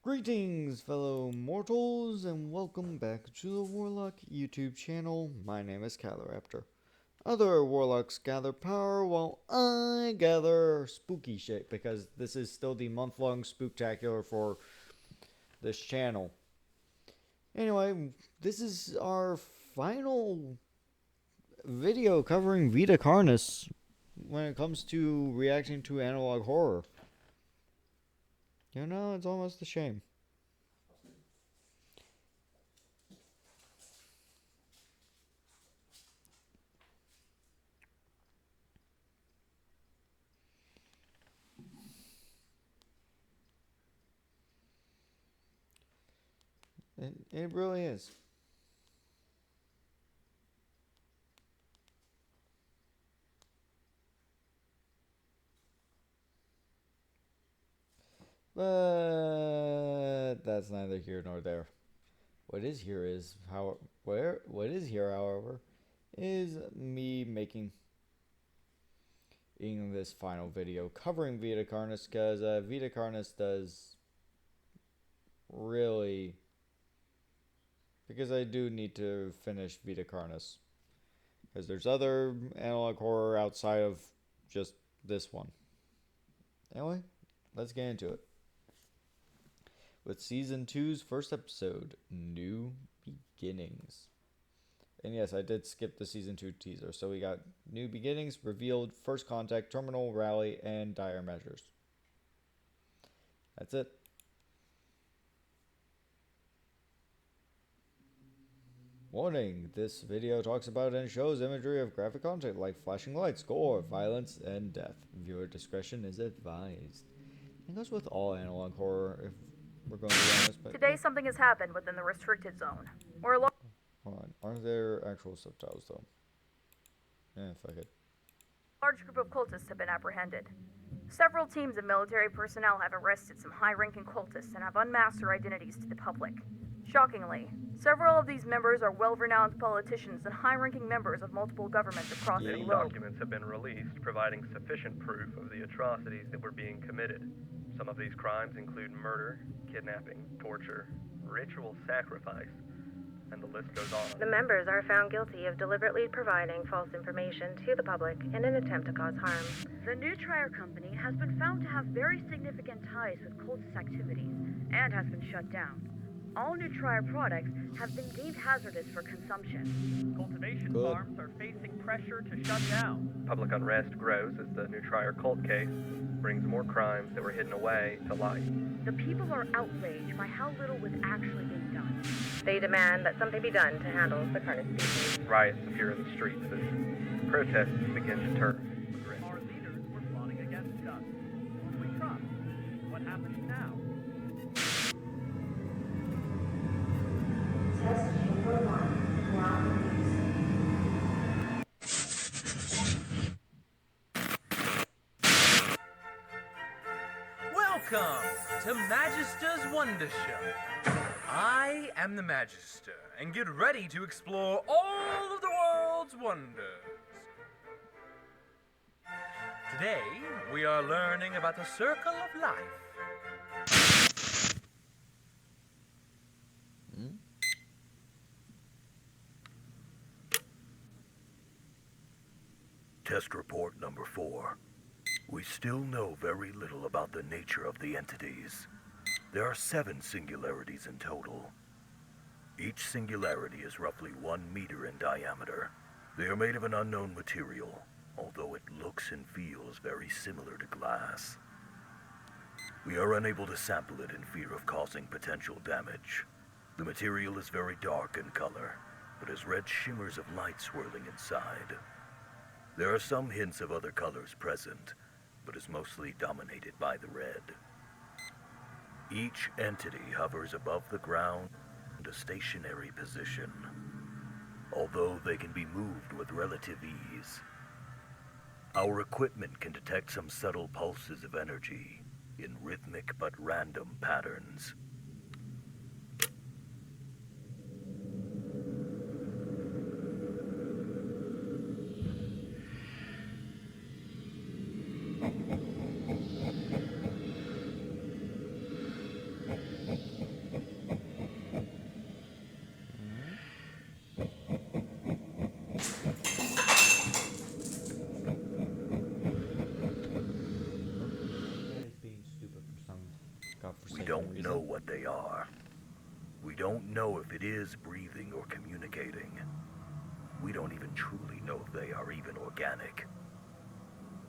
Greetings, fellow mortals, and welcome back to the Warlock YouTube channel. My name is Caloraptor. Other Warlocks gather power while I gather spooky shit, because this is still the month-long Spooktacular for this channel. Anyway, this is our final video covering Vita Carnis when it comes to reacting to analog horror. You know, it's almost a shame. It really is. But that's neither here nor there. What is here is what is here, however, is me making in this final video covering Vita Carnis, because Vita Carnis does really, because I do need to finish Vita Carnis, because there's other analog horror outside of just this one. Anyway, let's get into it with Season 2's first episode, New Beginnings. And yes, I did skip the Season 2 teaser, so we got New Beginnings, Revealed, First Contact, Terminal, Rally, and Dire Measures. That's it. Warning, this video talks about and shows imagery of graphic content like flashing lights, gore, violence, and death. Viewer discretion is advised. It goes with all analog horror, if we're going to be honest. But today something has happened within the restricted zone. Hold on, aren't there actual subtitles though? Yeah, fuck it. A large group of cultists have been apprehended. Several teams of military personnel have arrested some high-ranking cultists and have unmasked their identities to the public. Shockingly, several of these members are well-renowned politicians and high-ranking members of multiple governments across the Many globe. documents have been released providing sufficient proof of the atrocities that were being committed. Some of these crimes include murder, kidnapping, torture, ritual sacrifice, and the list goes on. The members are found guilty of deliberately providing false information to the public in an attempt to cause harm. The New Trier Company has been found to have very significant ties with cultist activities and has been shut down. All New Trier products have been deemed hazardous for consumption. Cultivation farms are facing pressure to shut down. Public unrest grows as the New Trier cult case brings more crimes that were hidden away to light. The people are outraged by how little was actually being done. They demand that something be done to handle the Carnis species. Riots appear in the streets as protests begin to turn. Our leaders were plotting against us. Who we trust? What happens now? Test chamber 1 now in use. Welcome to Magister's Wonder Show. I am the Magister, and get ready to explore all of the world's wonders. Today, we are learning about the circle of life. Test report number 4. We still know very little about the nature of the entities. There are 7 singularities in total. Each singularity is roughly 1 meter in diameter. They are made of an unknown material, although it looks and feels very similar to glass. We are unable to sample it in fear of causing potential damage. The material is very dark in color, but has red shimmers of light swirling inside. There are some hints of other colors present, but is mostly dominated by the red. Each entity hovers above the ground in a stationary position, although they can be moved with relative ease. Our equipment can detect some subtle pulses of energy in rhythmic but random patterns. We don't know what they are. We don't know if it is breathing or communicating. We don't even truly know if they are even organic.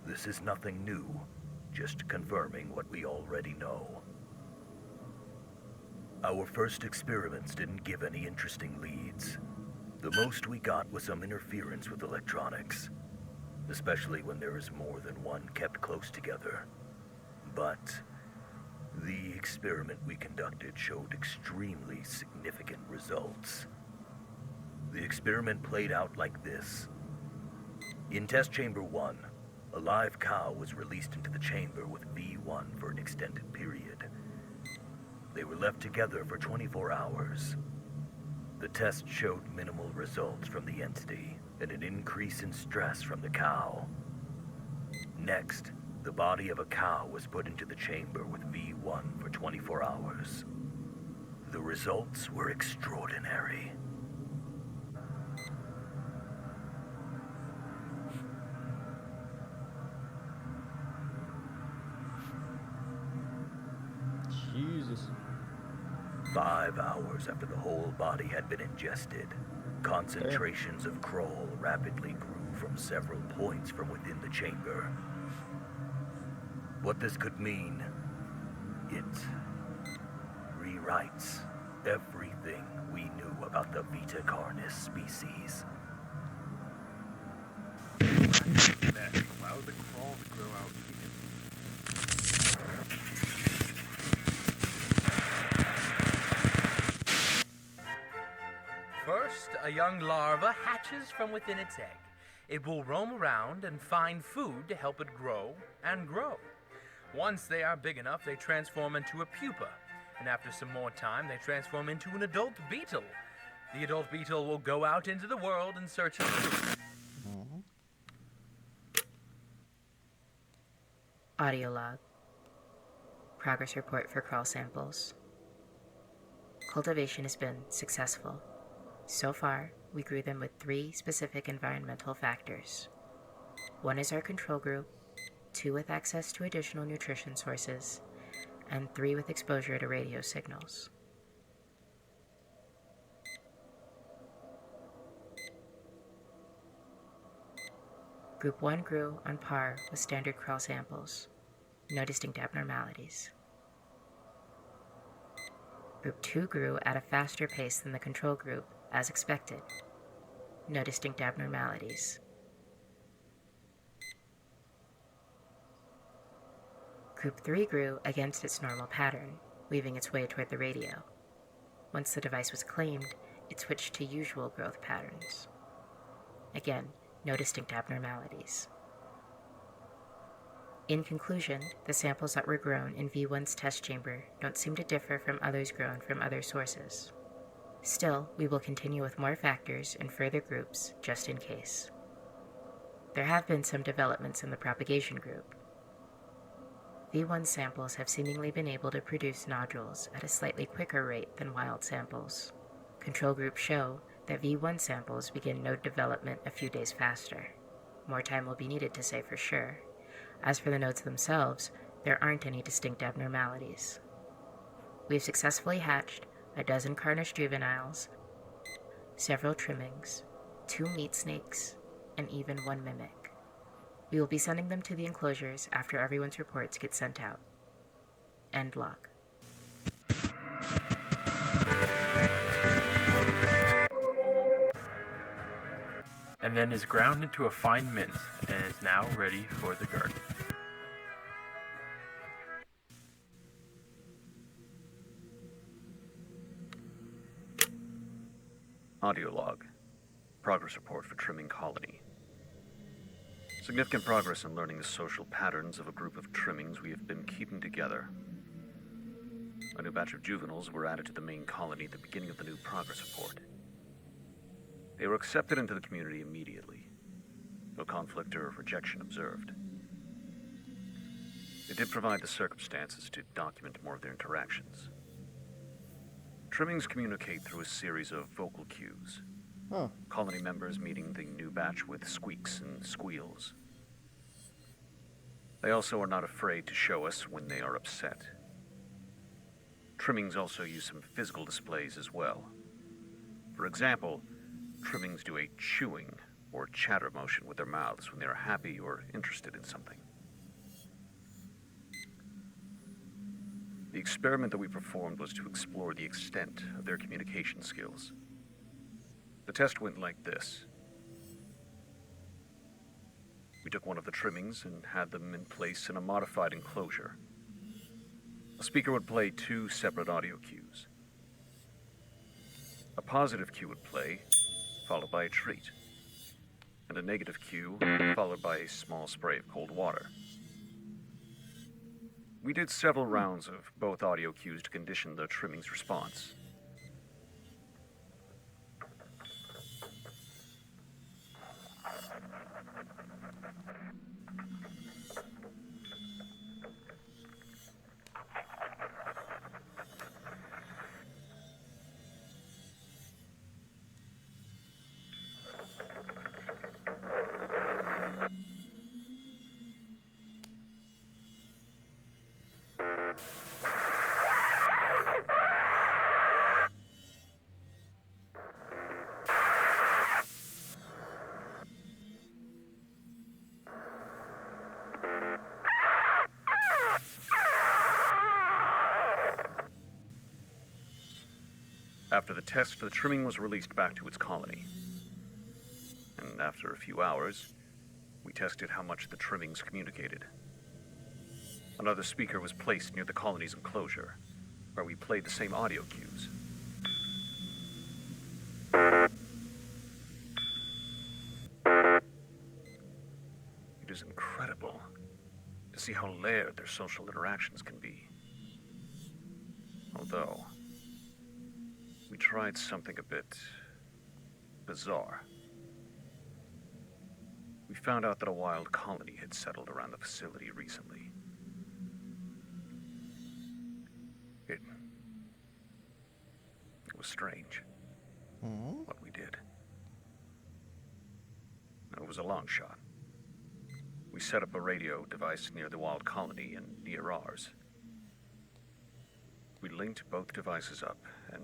This is nothing new, just confirming what we already know. Our first experiments didn't give any interesting leads. The most we got was some interference with electronics, especially when there is more than one kept close together. But the experiment we conducted showed extremely significant results. The experiment played out like this. In test chamber 1, a live cow was released into the chamber with V1 for an extended period. They were left together for 24 hours. The test showed minimal results from the entity and an increase in stress from the cow. Next, the body of a cow was put into the chamber with V1 for 24 hours. The results were extraordinary. Jesus. 5 hours after the whole body had been ingested, concentrations of Kroll rapidly grew from several points from within the chamber. What this could mean, it rewrites everything we knew about the Vita Carnis species. Allow the crawl to grow out even. First, a young larva hatches from within its egg. It will roam around and find food to help it grow and grow. Once they are big enough, they transform into a pupa, and after some more time, they transform into an adult beetle. The adult beetle will go out into the world in search of food. Audio log. Progress report for crawl samples. Cultivation has been successful. So far, we grew them with 3 specific environmental factors. 1 is our control group, 2 with access to additional nutrition sources, and 3 with exposure to radio signals. Group 1 grew on par with standard crawl samples. No distinct abnormalities. Group 2 grew at a faster pace than the control group, as expected. No distinct abnormalities. Group 3 grew against its normal pattern, weaving its way toward the radio. Once the device was claimed, it switched to usual growth patterns. Again, no distinct abnormalities. In conclusion, the samples that were grown in V1's test chamber don't seem to differ from others grown from other sources. Still, we will continue with more factors and further groups, just in case. There have been some developments in the propagation group. V1 samples have seemingly been able to produce nodules at a slightly quicker rate than wild samples. Control groups show that V1 samples begin node development a few days faster. More time will be needed to say for sure. As for the nodes themselves, there aren't any distinct abnormalities. We've successfully hatched a dozen Carnis juveniles, several trimmings, 2 meat snakes, and even 1 mimic. We will be sending them to the enclosures after everyone's reports get sent out. End log. And then is ground into a fine mince and is now ready for the garden. Audio log. Progress report for trimming colony. Significant progress in learning the social patterns of a group of trimmings we have been keeping together. A new batch of juveniles were added to the main colony at the beginning of the new progress report. They were accepted into the community immediately. No conflict or rejection observed. They did provide the circumstances to document more of their interactions. Trimmings communicate through a series of vocal cues. Colony members meeting the new batch with squeaks and squeals. They also are not afraid to show us when they are upset. Trimmings also use some physical displays as well. For example, trimmings do a chewing or chatter motion with their mouths when they are happy or interested in something. The experiment that we performed was to explore the extent of their communication skills. The test went like this. We took one of the trimmings and had them in place in a modified enclosure. A speaker would play 2 separate audio cues. A positive cue would play, followed by a treat, and a negative cue, followed by a small spray of cold water. We did several rounds of both audio cues to condition the trimming's response. After the test, the trimming was released back to its colony. And after a few hours, we tested how much the trimmings communicated. Another speaker was placed near the colony's enclosure, where we played the same audio cues. It is incredible to see how layered their social interactions can be. Although, we tried something a bit bizarre. We found out that a wild colony had settled around the facility recently. It was strange, what we did. It was a long shot. We set up a radio device near the wild colony and near ours. We linked both devices up and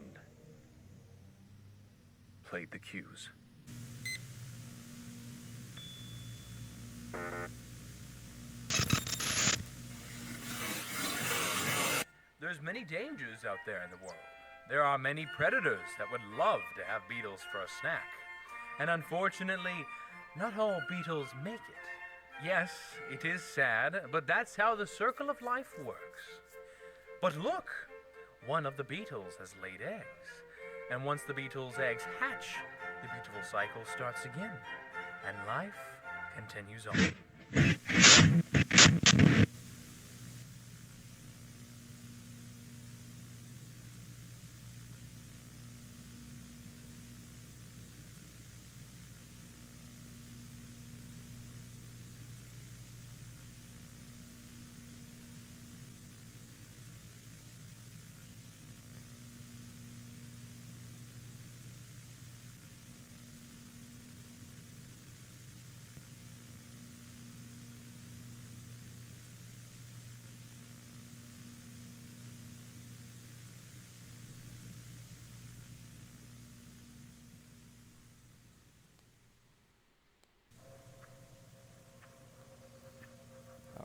played the cues. There's many dangers out there in the world. There are many predators that would love to have beetles for a snack. And unfortunately, not all beetles make it. Yes, it is sad, but that's how the circle of life works. But look, one of the beetles has laid eggs. And once the beetle's eggs hatch, the beautiful cycle starts again, and life continues on.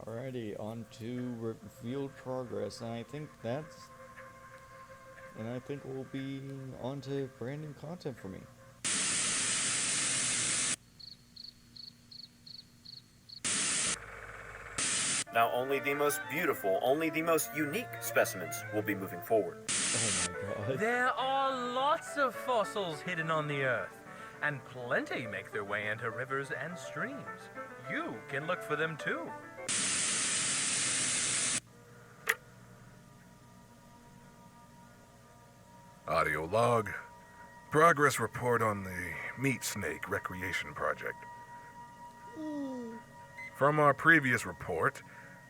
Alrighty, on to revealed progress, and I think we'll be on to brand new content for me. Now only the most beautiful, only the most unique specimens will be moving forward. Oh my god. There are lots of fossils hidden on the earth, and plenty make their way into rivers and streams. You can look for them too. Audio log. Progress report on the Meat Snake Recreation Project. From our previous report,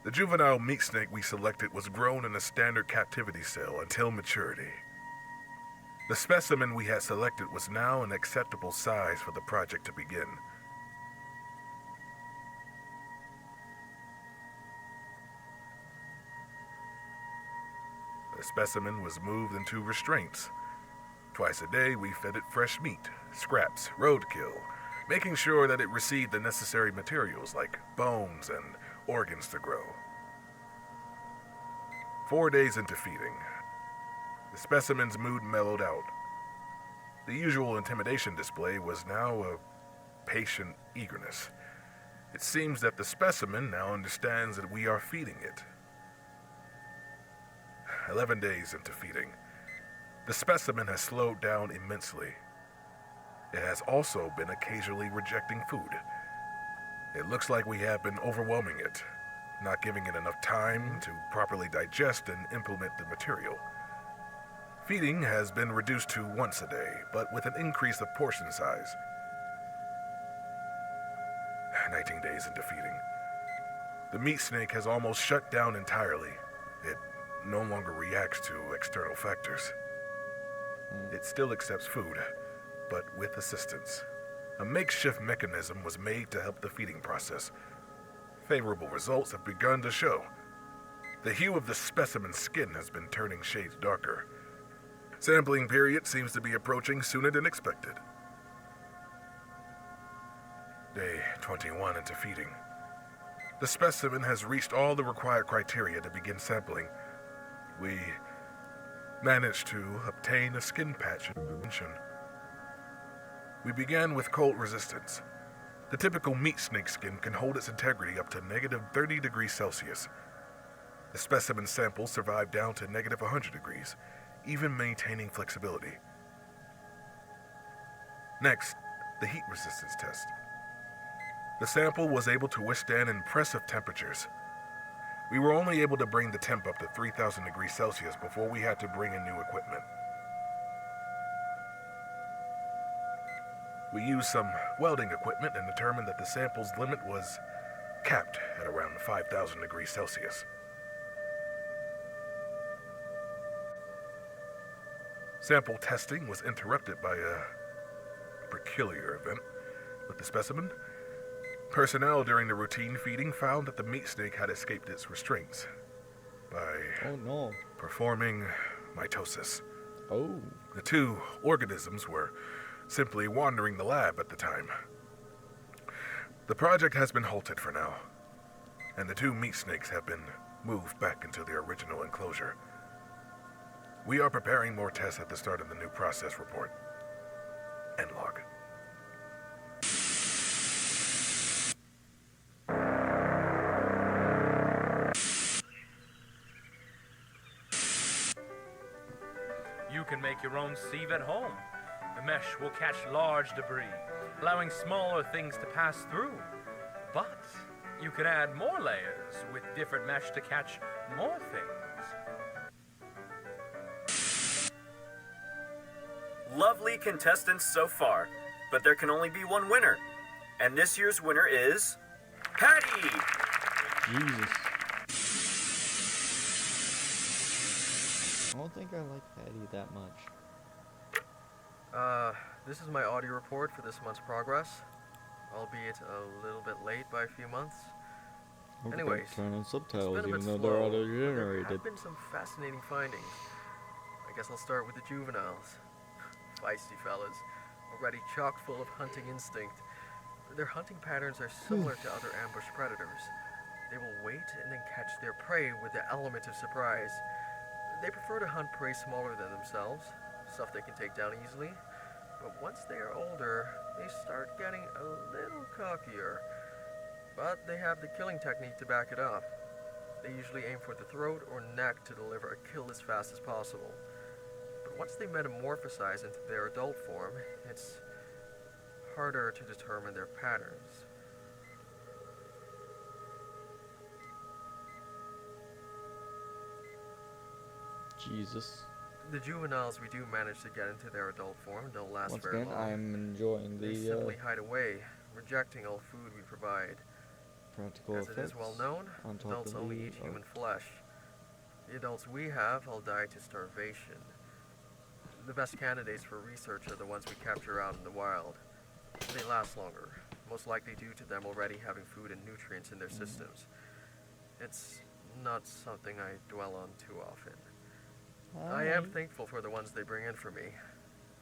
the juvenile meat snake we selected was grown in a standard captivity cell until maturity. The specimen we had selected was now an acceptable size for the project to begin. specimen was moved into restraints. Twice a day, we fed it fresh meat, scraps, roadkill, making sure that it received the necessary materials like bones and organs to grow. 4 days into feeding, the specimen's mood mellowed out. The usual intimidation display was now a patient eagerness. It seems that the specimen now understands that we are feeding it. 11 days into feeding, the specimen has slowed down immensely. It has also been occasionally rejecting food. It looks like we have been overwhelming it, not giving it enough time to properly digest and implement the material. Feeding has been reduced to once a day, but with an increase of portion size. 19 days into feeding, the meat snake has almost shut down entirely. It no longer reacts to external factors. It still accepts food, but with assistance. A makeshift mechanism was made to help the feeding process. Favorable results have begun to show. The hue of the specimen's skin has been turning shades darker. Sampling period seems to be approaching sooner than expected. Day 21 into feeding. The specimen has reached all the required criteria to begin sampling. We managed to obtain a skin patch intervention. We began with cold resistance. The typical meat snake skin can hold its integrity up to negative 30 degrees Celsius. The specimen sample survived down to negative 100 degrees, even maintaining flexibility. Next, the heat resistance test. The sample was able to withstand impressive temperatures. We were only able to bring the temp up to 3,000 degrees Celsius before we had to bring in new equipment. We used some welding equipment and determined that the sample's limit was capped at around 5,000 degrees Celsius. Sample testing was interrupted by a peculiar event with the specimen. Personnel during the routine feeding found that the meat snake had escaped its restraints by performing mitosis. The two organisms were simply wandering the lab at the time. The project has been halted for now, and the two meat snakes have been moved back into their original enclosure. We are preparing more tests at the start of the new process report. End log. You can make your own sieve at home. The mesh will catch large debris, allowing smaller things to pass through. But you can add more layers with different mesh to catch more things. Lovely contestants so far, but there can only be one winner. And this year's winner is Patty! Jesus. I don't think I like Patty that much. This is my audio report for this month's progress, albeit a little bit late by a few months. Anyways, turn on it's subtitles been a bit even though slow, they're but there auto-generated. have been some fascinating findings. I guess I'll start with the juveniles. Feisty fellas, already chock full of hunting instinct. Their hunting patterns are similar to other ambush predators. They will wait and then catch their prey with the element of surprise. They prefer to hunt prey smaller than themselves, stuff they can take down easily. But once they are older, they start getting a little cockier. But they have the killing technique to back it up. They usually aim for the throat or neck to deliver a kill as fast as possible. But once they metamorphosize into their adult form, it's harder to determine their patterns. Jesus. The juveniles we do manage to get into their adult form don't last Once very again, long. I'm enjoying They the simply hide away, rejecting all food we provide. practical As it effects. is well known, on top adults of only the eat human flesh. The adults we have all die to starvation. The best candidates for research are the ones we capture out in the wild. They last longer, most likely due to them already having food and nutrients in their systems. It's not something I dwell on too often. am thankful for the ones they bring in for me.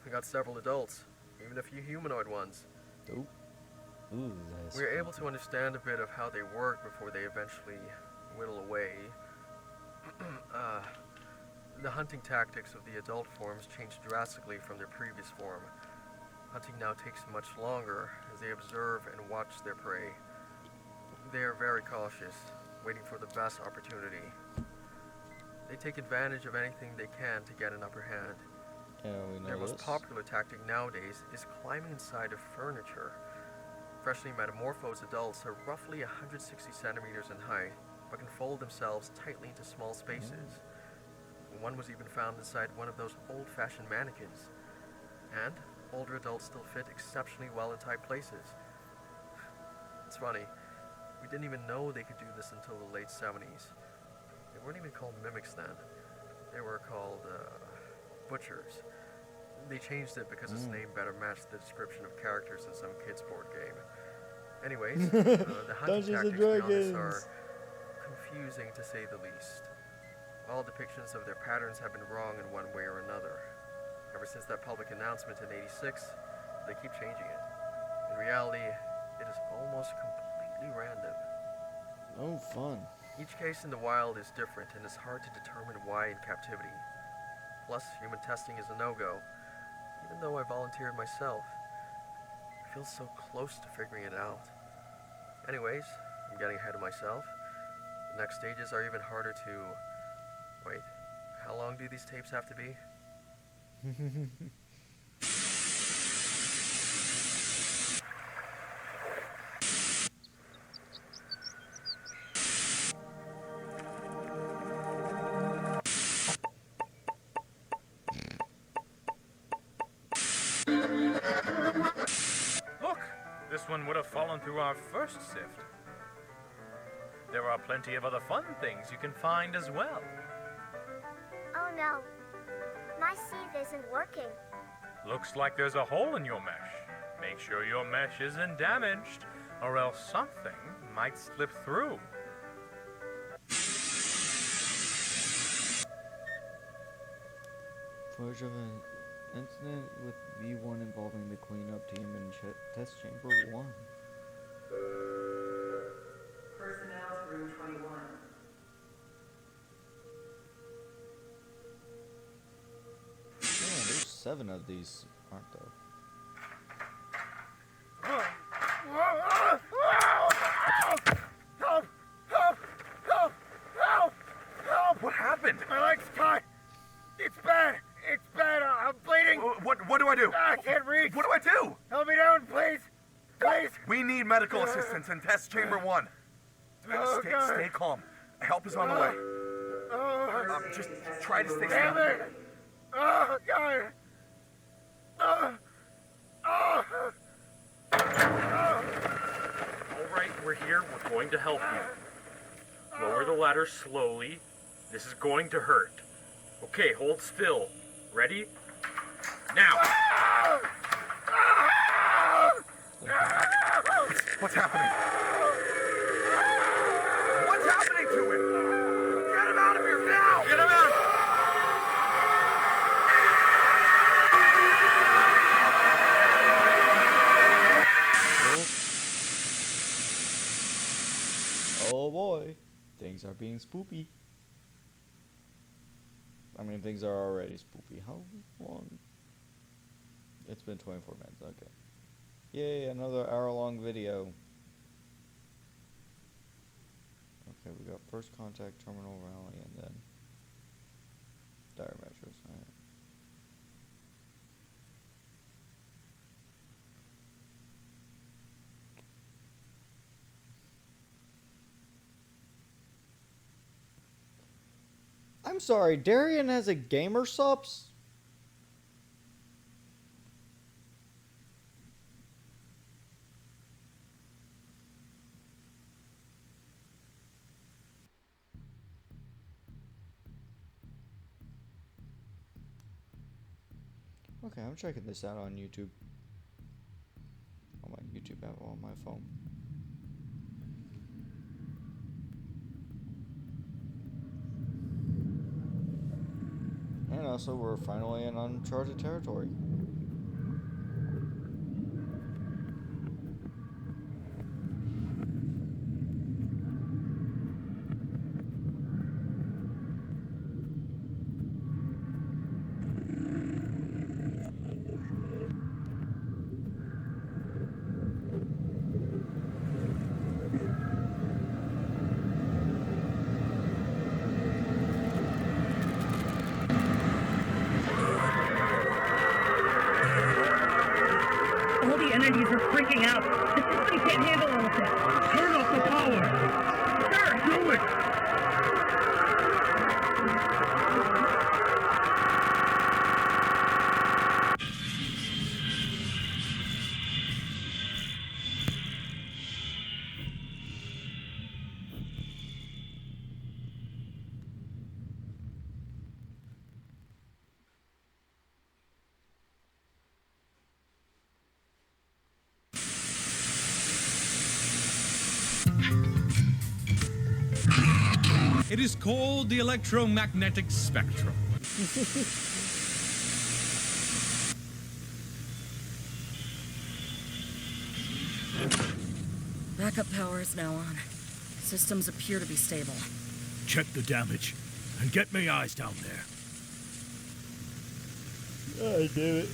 We got several adults, even a few humanoid ones. Ooh. Ooh, that's We're able to understand a bit of how they work before they eventually whittle away. The hunting tactics of the adult forms changed drastically from their previous form. Hunting now takes much longer as they observe and watch their prey. They are very cautious, waiting for the best opportunity. They take advantage of anything they can to get an upper hand. Yeah, we know Their most this. popular tactic nowadays is climbing inside of furniture. Freshly metamorphosed adults are roughly 160 centimeters in height, but can fold themselves tightly into small spaces. One was even found inside one of those old-fashioned mannequins. And older adults still fit exceptionally well in tight places. It's funny, we didn't even know they could do this until the late 70s. They weren't even called mimics then. They were called, butchers. They changed it because its name better matched the description of characters in some kids' board game. Anyways, the hunting tactics beyond this are confusing to say the least. All depictions of their patterns have been wrong in one way or another. Ever since that public announcement in '86, they keep changing it. In reality, it is almost completely random. Oh, fun. Each case in the wild is different, and it's hard to determine why in captivity. Plus, human testing is a no-go, even though I volunteered myself. I feel so close to figuring it out. Anyways, I'm getting ahead of myself. The next stages are even harder to... Wait, how long do these tapes have to be? Look, this one would have fallen through our first sift. There are plenty of other fun things you can find as well. Oh no, my sieve isn't working. Looks like there's a hole in your mesh. Make sure your mesh isn't damaged, or else something might slip through. Footage of an incident with V1 involving the cleanup team in test chamber 1. Personnel to room 21. Yeah, there's 7 of these, aren't there? Help! What happened? My leg's caught. It's bad. It's bad. I'm bleeding. What do I do? I can't reach. What do I do? Help me down, please. Please. We need medical assistance in test chamber 1. Stay calm. Help is on the way. Just try to stay Damn strong. it. Oh, God. Alright, we're here. We're going to help you. Lower the ladder slowly. This is going to hurt. Okay, hold still. Ready? Now! What's happening? What's happening to him? Get him out of here now! Get him out! Oh boy, things are being spoopy. I mean, things are already spoopy. How long? It's been 24 minutes, okay. Yay, another hour-long video. Okay, we got first contact, terminal rally, and then dire measures. All right. I'm sorry, Darian has a gamer subs? Okay, I'm checking this out on YouTube. On my YouTube app on my phone. I don't know, also, we're finally in uncharted territory. All the entities are freaking out. The system can't handle all of this. Turn off the power. Sure, do it. It is called the electromagnetic spectrum. Backup power is now on. Systems appear to be stable. Check the damage and get me eyes down there. Oh, damn it.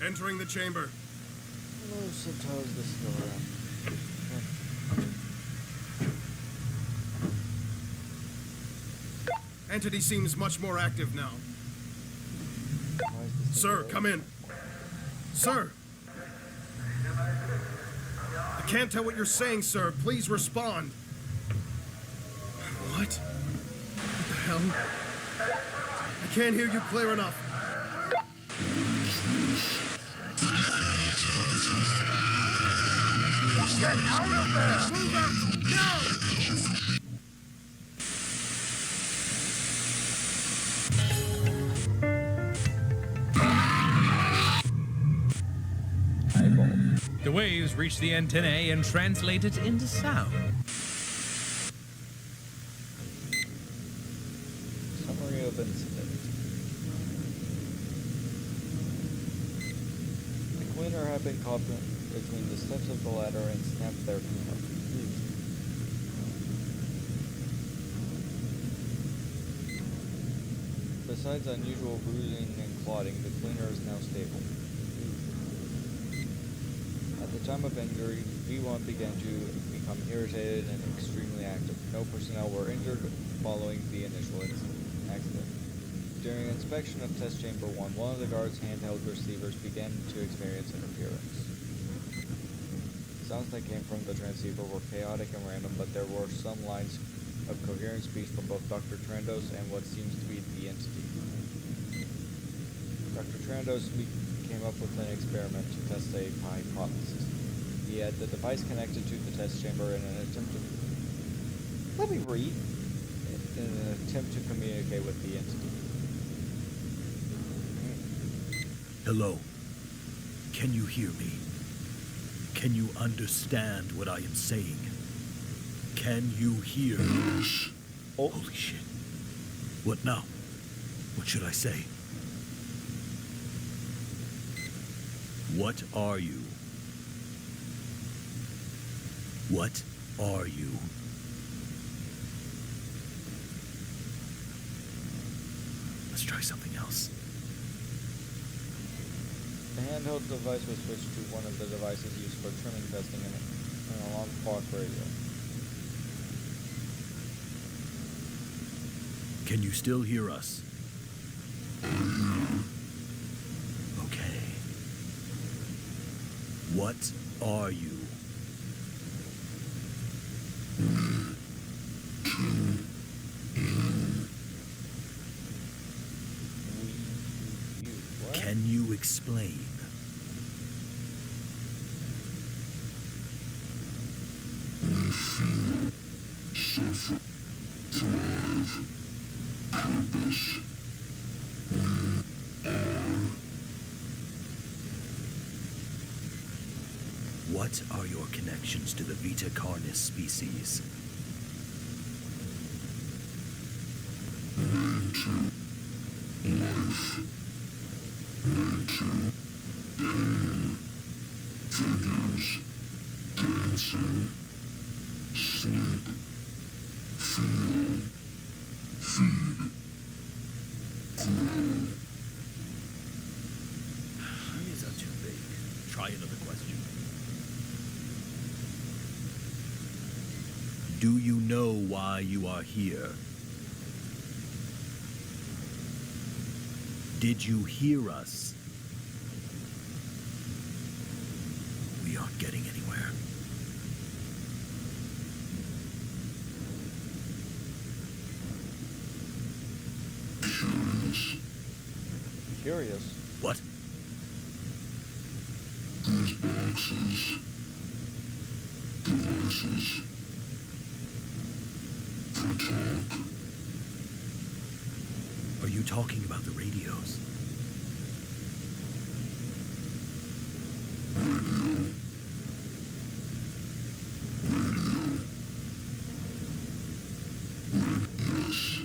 Entering the chamber. Oh, sometimes this is still around. Entity seems much more active now. Sir, come in. Sir! I can't tell what you're saying, sir. Please respond. What? What the hell? I can't hear you clear enough. Get out of there! Move out! Now! The waves reach the antennae and translate it into sound. Summary of incident. The cleaner had been caught between the steps of the ladder and snapped their cleaner. Besides unusual bruising and clotting, the cleaner is now stable. At the time of injury, V1 began to become irritated and extremely active. No personnel were injured following the initial accident. During inspection of Test Chamber 1, one of the guard's handheld receivers began to experience interference. Sounds that came from the transceiver were chaotic and random, but there were some lines of coherent speech from both Dr. Trandos and what seems to be the entity. Dr. Trandos came up with an experiment to test a hypothesis. He had the device connected to the test chamber in an attempt to... Let me read. In an attempt to communicate with the entity. Hello. Can you hear me? Can you understand what I am saying? Can you hear? Oh. Holy shit. What now? What should I say? What are you? What are you? Let's try something else. The handheld device was switched to one of the devices used for trimming testing and an alarm clock radio. Can you still hear us? Okay. What are you? Can you explain? What are your connections to the Vita Carnis species? These are too vague. Try another question. Do you know why you are here? Did you hear us? We aren't getting anywhere. Curious. What? These boxes. Devices. They talk. Are you talking about the radios? Radio. Yes.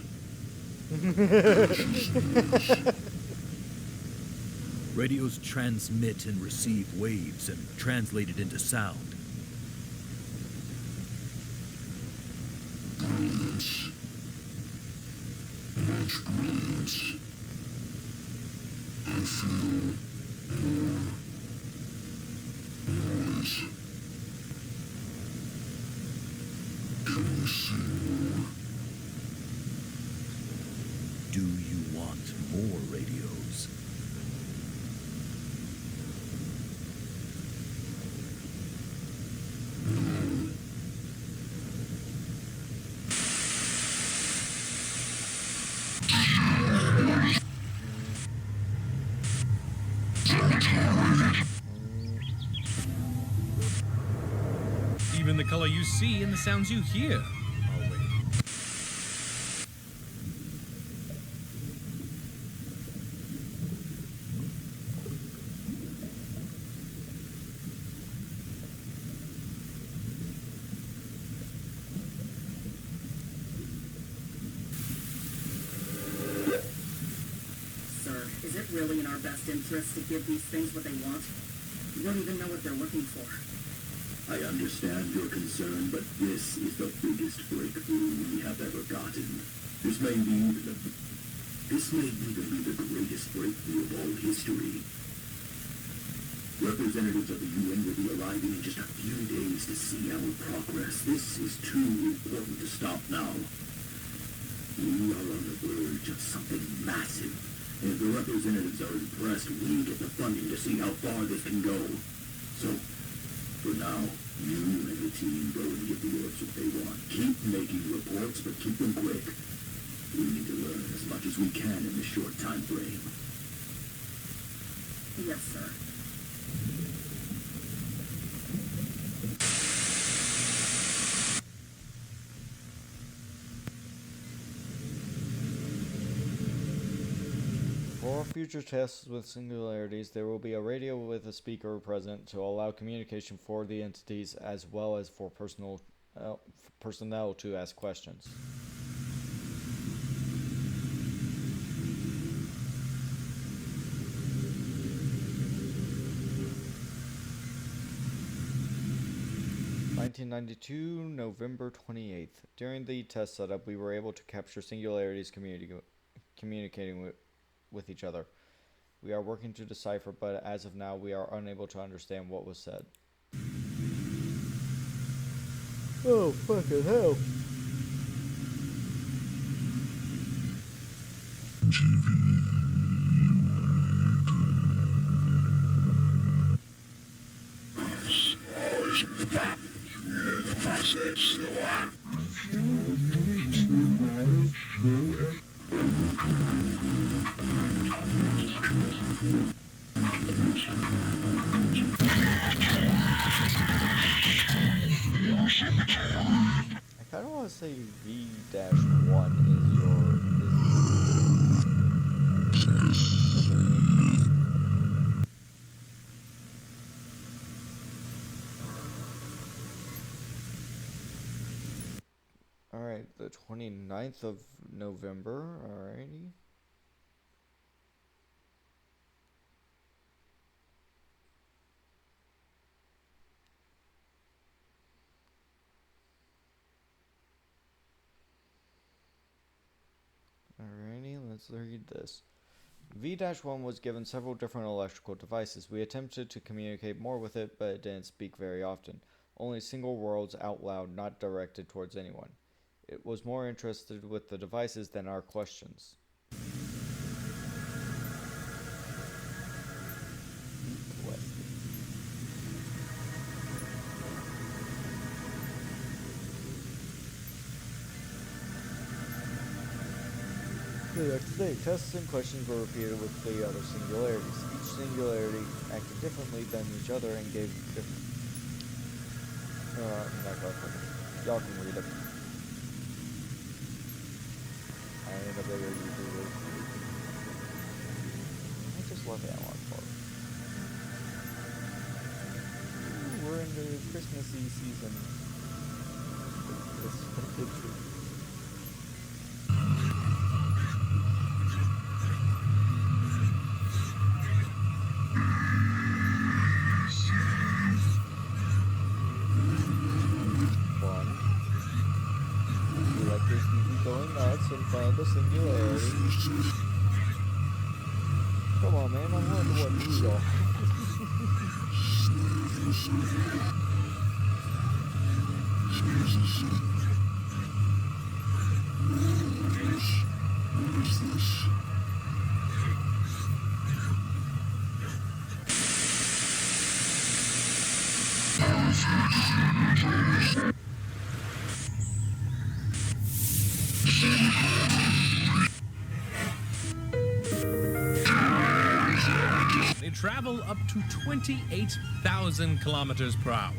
Radios transmit and receive waves and translate it into sound. Brilliance. Much brilliance. I feel more noise. Can we see more? Do you want more radios? Even the color you see and the sounds you hear. Sir, is it really in our best interest to give these things what they want? We don't even know what they're looking for. I understand your concern, but this is the biggest breakthrough we have ever gotten. This may even be the greatest breakthrough of all history. Representatives of the UN will be arriving in just a few days to see our progress. This is too important to stop now. We are on the verge of something massive. And if the representatives are impressed, we get the funding to see how far this can go. So, for now, you and the team go and get the orcs what they want. Keep making reports, but keep them quick. We need to learn as much as we can in this short time frame. Yes, sir. For future tests with singularities, there will be a radio with a speaker present to allow communication for the entities as well as for personnel to ask questions. November 28th. During the test setup, we were able to capture singularities communicating with each other. We are working to decipher, but as of now, we are unable to understand what was said. Oh, fucking hell. I kind of want to say V-1 is your... Alright, the 29th of November, alrighty. let's read this. V-1 was given several different electrical devices. We attempted to communicate more with it, but it didn't speak very often. Only single words out loud, not directed towards anyone. It was more interested with the devices than our questions. The next day, tests and questions were repeated with the other singularities. Each singularity acted differently than each other and gave different... Y'all can read it. I need a bigger YouTuber. I just love analog part. We're in the Christmassy season. It's in front of the singularity. Come on, man, I'm wondering what you are. They travel up to 28,000 kilometers per hour.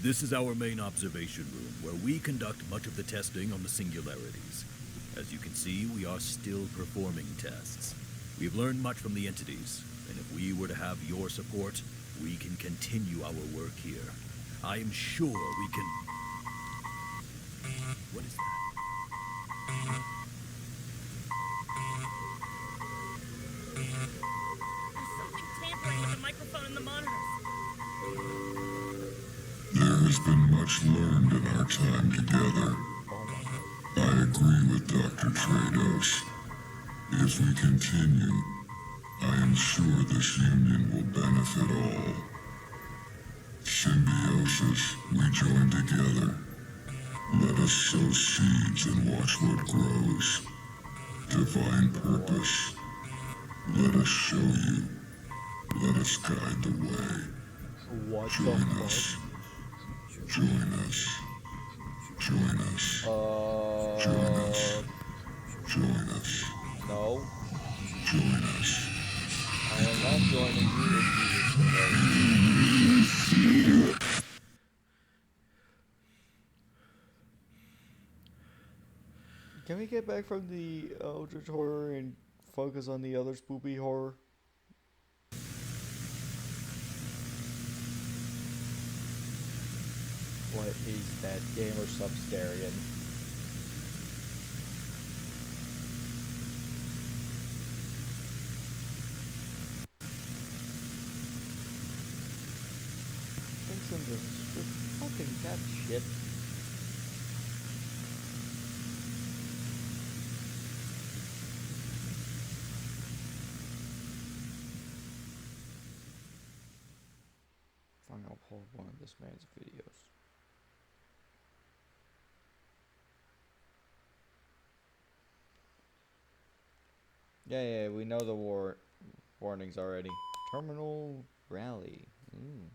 This is our main observation room, where we conduct much of the testing on the singularities. As you can see, we are still performing tests. We have learned much from the entities, and if we were to have your support, we can continue our work here. I am sure we can... What is that? There's something tampering with the microphone and the monitors. There has been much learned in our time together. I agree with Dr. Trados. If we continue, I am sure this union will benefit all. Symbiosis, we join together. Let us sow seeds and watch what grows. Divine purpose. Let us show you. Let us guide the way. Join us. Join us. Join us. Join us. Join us. No. Join us. I am not joining you. Can we get back from the Eldritch horror and focus on the other spoopy horror? What is that gamer substarian? Jesus, with fucking cat shit. Fine, I'll pull one of this man's videos. Yeah, we know the warnings already. Terminal rally. Ooh.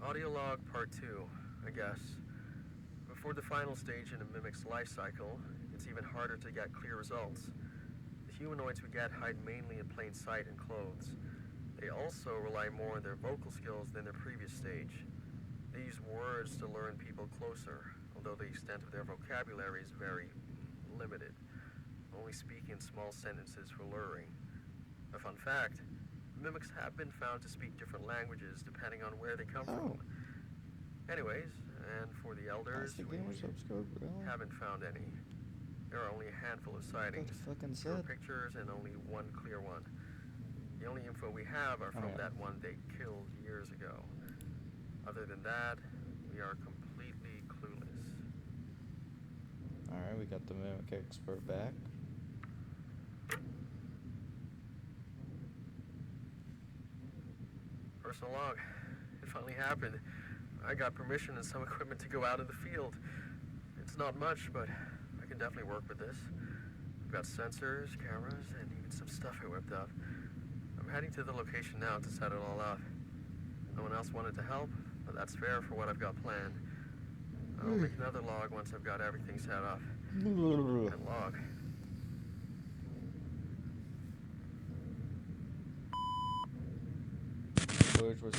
Audio log part 2, I guess. Before the final stage in a mimic's life cycle, it's even harder to get clear results. The humanoids we get hide mainly in plain sight and clothes. They also rely more on their vocal skills than their previous stage. They use words to lure in people closer, although the extent of their vocabulary is very limited, only speaking in small sentences for luring. A fun fact, mimics have been found to speak different languages depending on where they come from. Anyways, and for the elders, we haven't found any. There are only a handful of sightings, fewer pictures, and only one clear one. The only info we have are from that one they killed years ago. Other than that, we are completely clueless. Alright, we got the mimic expert back. Personal log. It finally happened. I got permission and some equipment to go out in the field. It's not much, but I can definitely work with this. I've got sensors, cameras, and even some stuff I whipped up. I'm heading to the location now to set it all up. No one else wanted to help, but that's fair for what I've got planned. I'll make another log once I've got everything set up. And log. Footage was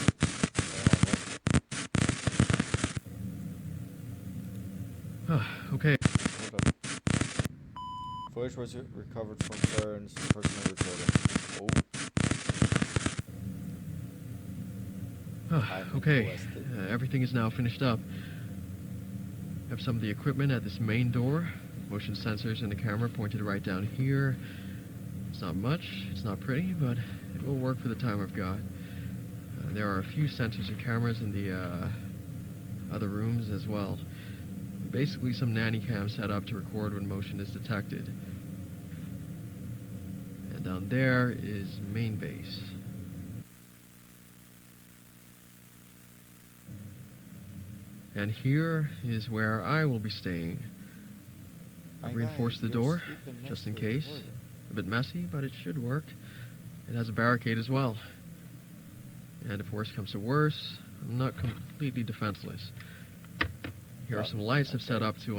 okay. Footage was recovered from Farron's personal recording. Okay, everything is now finished up. I have some of the equipment at this main door. Motion sensors and the camera pointed right down here. It's not much, it's not pretty, but it will work for the time I've got. There are a few sensors and cameras in the other rooms as well. Basically some nanny cam set up to record when motion is detected. And down there is main base. And here is where I will be staying. I've reinforced the door, just in case. A bit messy, but it should work. It has a barricade as well. And if worse comes to worse, I'm not completely defenseless. Here are some lights I've set up to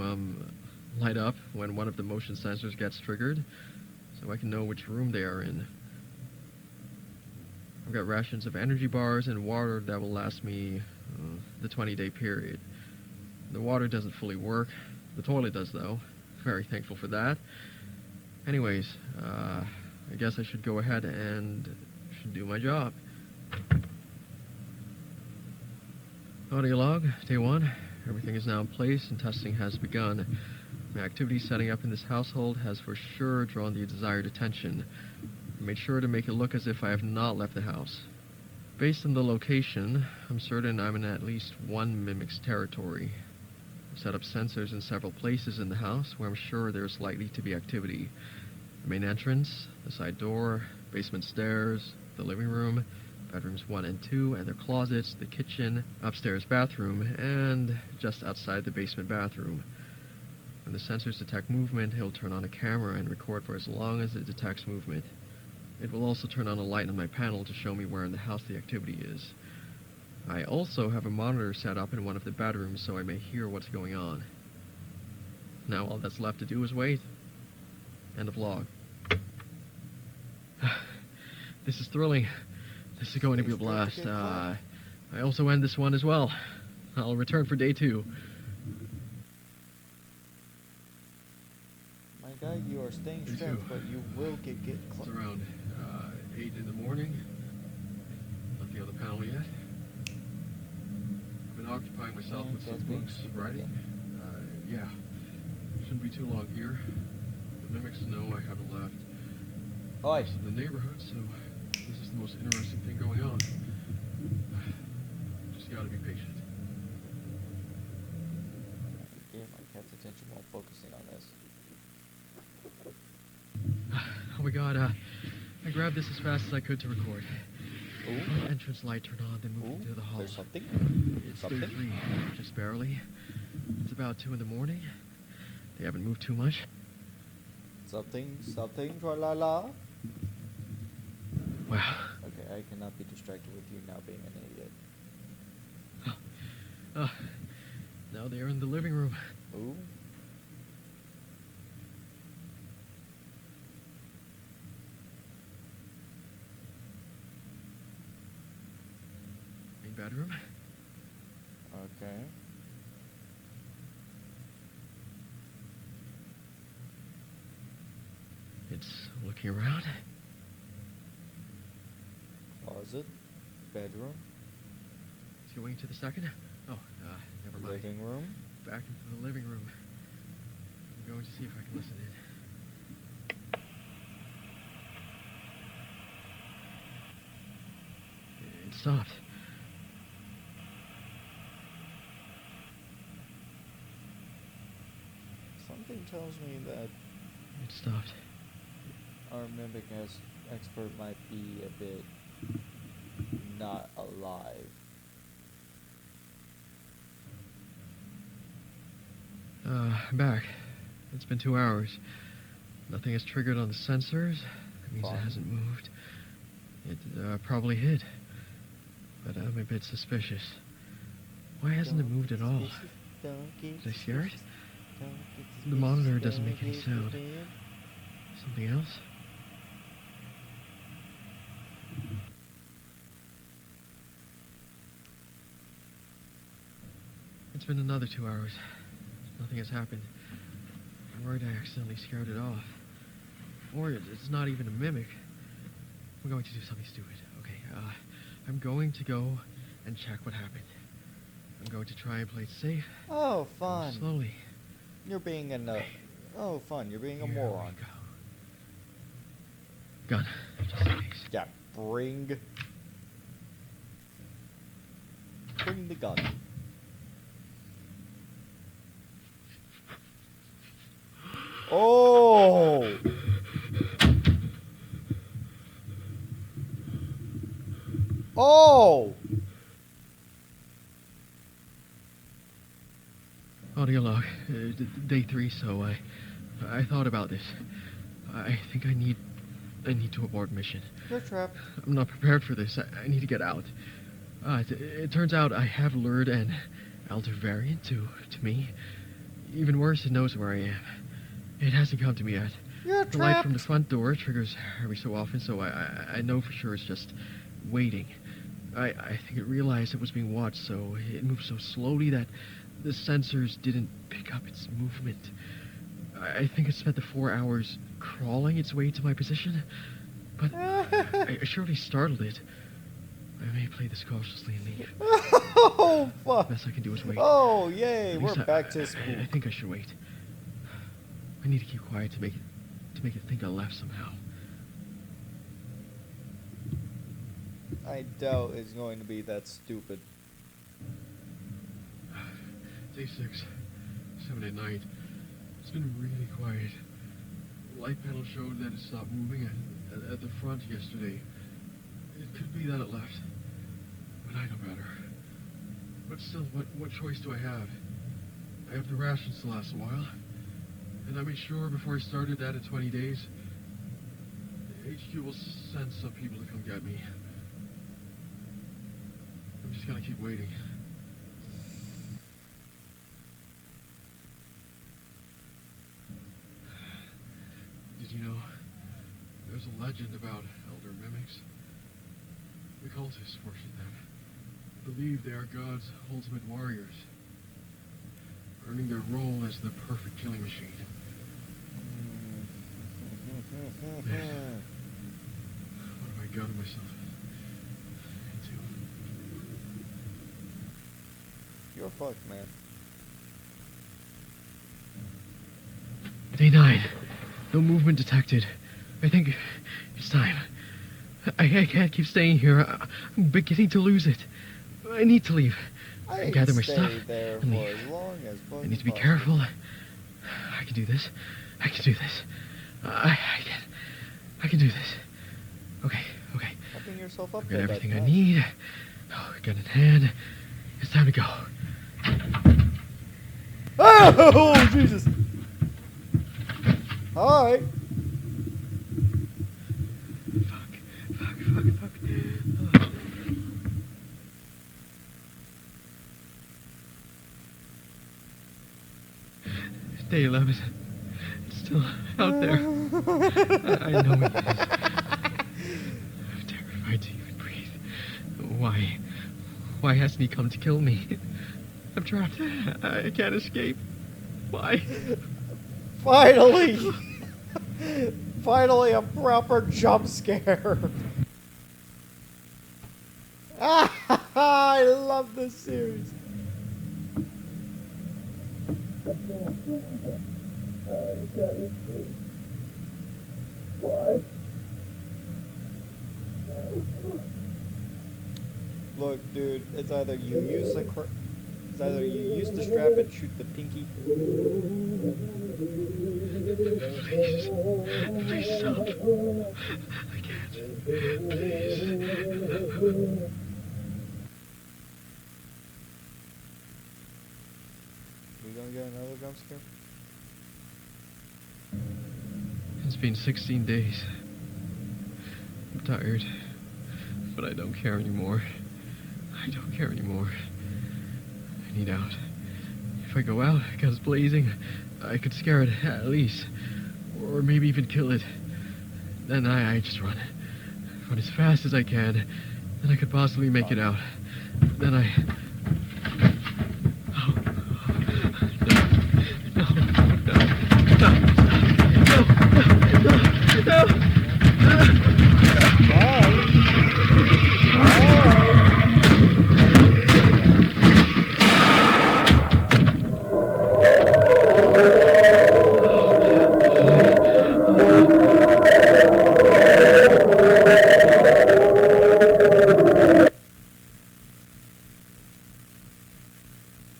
light up when one of the motion sensors gets triggered, so I can know which room they are in. I've got rations of energy bars and water that will last me the 20-day period. The water doesn't fully work. The toilet does, though. Very thankful for that. Anyways, I guess I should go ahead and should do my job. Audio log, day 1. Everything is now in place and testing has begun. My activity setting up in this household has for sure drawn the desired attention. I made sure to make it look as if I have not left the house. Based on the location, I'm certain I'm in at least one mimic's territory. I've set up sensors in several places in the house where I'm sure there's likely to be activity. The main entrance, the side door, basement stairs, the living room, bedrooms 1 and 2 and their closets, the kitchen, upstairs bathroom, and just outside the basement bathroom. When the sensors detect movement, he'll turn on a camera and record for as long as it detects movement. It will also turn on a light on my panel to show me where in the house the activity is. I also have a monitor set up in one of the bedrooms so I may hear what's going on. Now all that's left to do is wait. End of log. This is thrilling. This is going to be a blast. I also end this one as well. I'll return for day 2. My guy, you are staying strength, but you will get close. It's around 8 in the morning. panel yet. I've been occupying myself with some books, writing. Yeah. Shouldn't be too long here. The mimics know I haven't left. Oi. In the neighborhood, so this is the most interesting thing going on. Just gotta be patient. Get my cat's attention while focusing on this. Oh my god, I grabbed this as fast as I could to record. Ooh. Entrance light turned on, then moved into the hall. There's something? It's 33, just barely. It's about 2 in the morning. They haven't moved too much. Something, tra-la-la. Wow. Okay, I cannot be distracted with you now being an idiot. Now they're in the living room. Ooh. Main bedroom. Okay. It's looking around. Closet. Bedroom. It's going to the second. Oh, never mind. Living room. Back into the living room. I'm going to see if I can listen in. It stopped. Something tells me that It stopped. our mimic expert might be a bit not alive. I'm back. It's been 2 hours. Nothing has triggered on the sensors. That means it hasn't moved. It probably hid. But I'm a bit suspicious. Why hasn't it moved at all? Did I scare it? The monitor doesn't make any sound. Something else? It's been another 2 hours. Nothing has happened. I'm worried I accidentally scared it off. Or it's not even a mimic. I'm going to do something stupid. Okay, I'm going to go and check what happened. I'm going to try and play it safe. Oh, fun. Slowly. You're being oh, fun. You're being a moron. Gun. Just in case. Yeah, bring the gun. Oh! Oh! Audio log. Day 3, so I thought about this. I think I need to abort mission. You're trapped. I'm not prepared for this. I need to get out. It turns out I have lured an elder variant to me. Even worse, it knows where I am. It hasn't come to me yet. You're the light from the front door triggers every so often, so I know for sure it's just waiting. I think it realized it was being watched, so it moved so slowly that the sensors didn't pick up its movement. I think it spent the 4 hours crawling its way to my position, but I surely startled it. I may play this cautiously and leave. Oh, fuck. The best I can do is wait. Oh, yay, we're Lisa, back to school. I think I should wait. I need to keep quiet to make it think I left somehow. I doubt it's going to be that stupid. Day 6, 7 at night. It's been really quiet. The light panel showed that it stopped moving at the front yesterday. It could be that it left, but I know better. But still, what choice do I have? I have the rations to last a while, and I made sure before I started that in 20 days, HQ will send some people to come get me. I'm just gonna keep waiting. Did you know there's a legend about elder mimics? The cultists worship them. Believe they are God's ultimate warriors, earning their role as the perfect killing machine. Man, what have I gotten myself into? You're fucked, man. Day 9. No movement detected. I think it's time. I can't keep staying here. I'm beginning to lose it. I need to leave. I gather my stay stuff there and for leave. as long as I need to be possible. careful. I can do this. I can do this. I can do this. Okay. Helping yourself up I've got there, everything I that's nice. need. Oh, gun in hand. It's time to go. Oh, Jesus! Alright. Fuck. Day 11. It's still out there. I know it is. I'm terrified to even breathe. Why hasn't he come to kill me? I'm trapped. I can't escape. Why? Finally! Finally a proper jump scare. I love this series. Look, dude, it's either you use the strap and shoot the pinky. Please stop. I can't. Please. We gonna get another jump scare? It's been 16 days. I'm tired, but I don't care anymore. I need out. If I go out, guns blazing, I could scare it at least. Or maybe even kill it. Then I just run. Run as fast as I can. Then I could possibly make it out. Then I...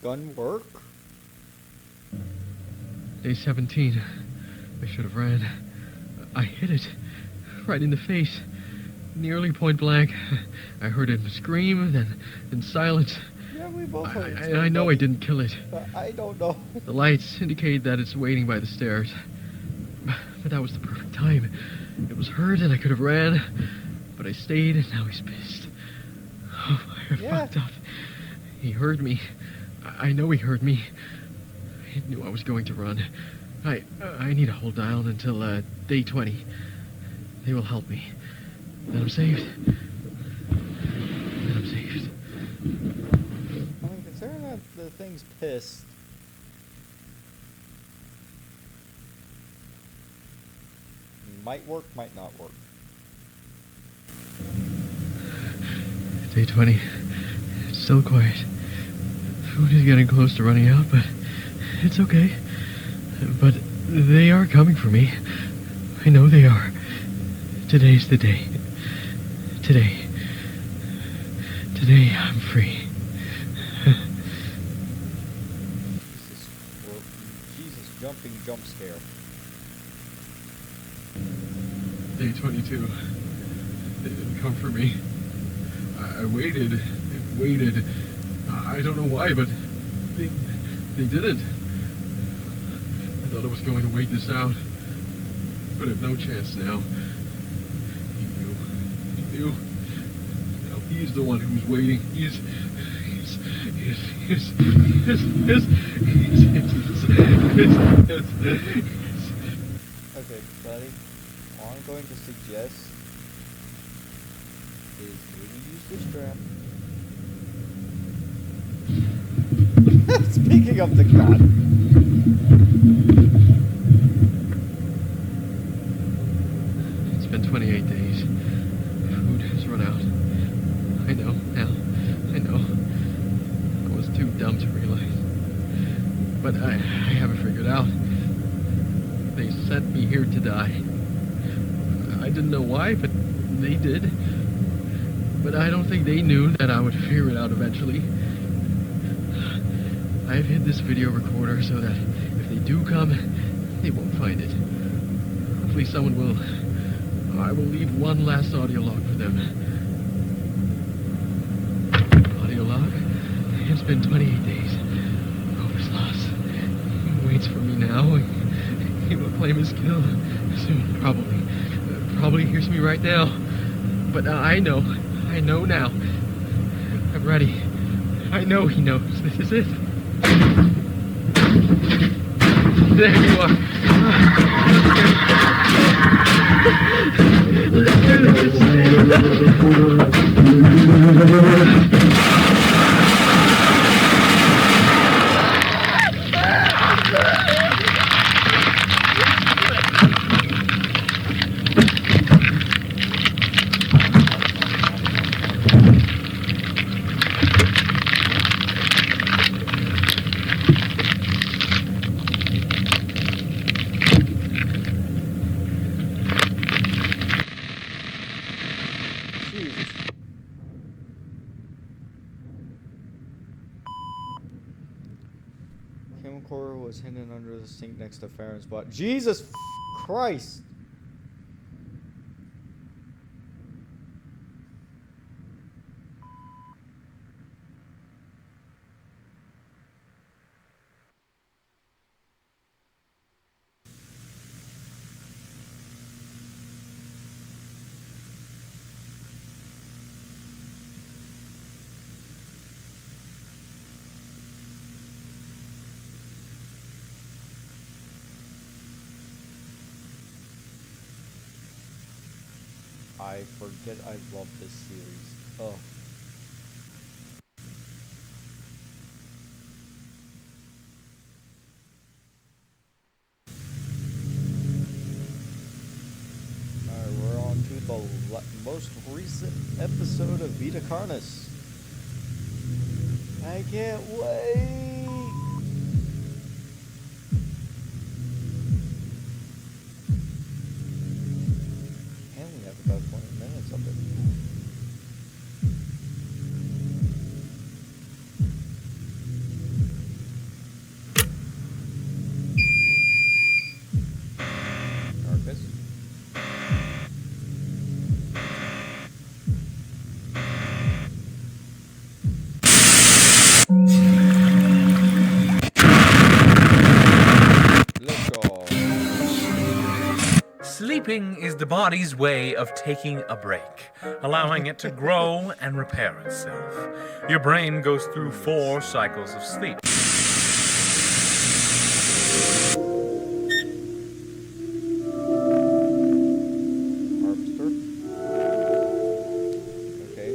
Gun work? Day 17. I should have ran. I hit it. Right in the face. Nearly point blank. I heard him scream, then silence. Yeah, we both heard it. I know I didn't kill it. But I don't know. The lights indicate that it's waiting by the stairs. But that was the perfect time. It was hurt and I could have ran. But I stayed and now he's pissed. Oh, I fucked up. He heard me. I know he heard me. He knew I was going to run. I need to hold down until day 20. They will help me. Then I'm saved. I mean, considering that the thing's pissed. Might work, might not work. Day 20. It's still quiet. Food is getting close to running out, but it's okay. But they are coming for me. I know they are. Today's the day. Today I'm free. Jesus jumping jump scare. Day 22. They didn't come for me. I waited and waited. I don't know why, but they didn't. I thought I was going to wait this out, but I have no chance now. He knew. Now he's the one who's waiting. He's Okay, buddy. All I'm going to suggest is maybe use the strap. Speaking of the god. It's been 28 days. Food has run out. I know, Al. I know. I was too dumb to they sent me here to die. I didn't know why, but they did. But I don't think they knew that I would figure it out eventually. I've hid this video recorder so that if they do come, they won't find it. Hopefully someone will. I will leave one last audio log for them. Audio log? It's been 28 days. Rover's lost. He waits for me now. He will claim his kill soon, probably. Probably hears me right now. But I know now. I'm ready. I know he knows. This is it. There you are. Camcorder was hidden under the sink next to Farron's body. Jesus Christ! I forget I love this series. Oh. Alright, we're on to the most recent episode of Vita Carnis. I can't wait! About 20 minutes of it. Carcass. Let's go. Sleeping is the body's way of taking a break, allowing it to grow and repair itself. Your brain goes through 4 cycles of sleep. Harvester. Okay.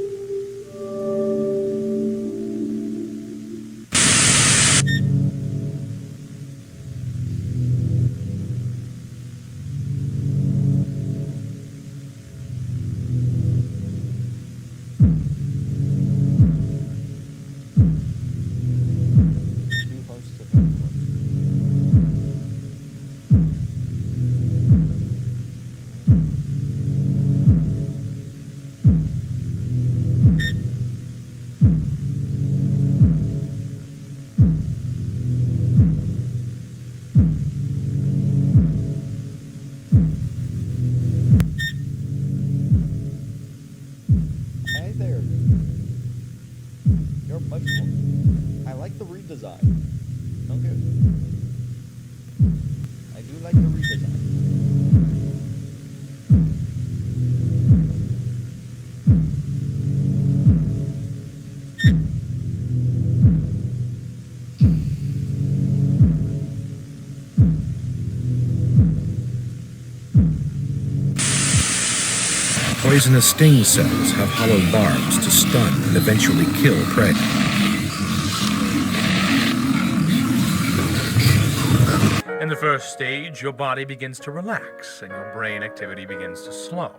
redesign. Don't get it. I do like the redesign. Poisonous sting cells have hollow barbs to stun and eventually kill prey. In the first stage, your body begins to relax and your brain activity begins to slow.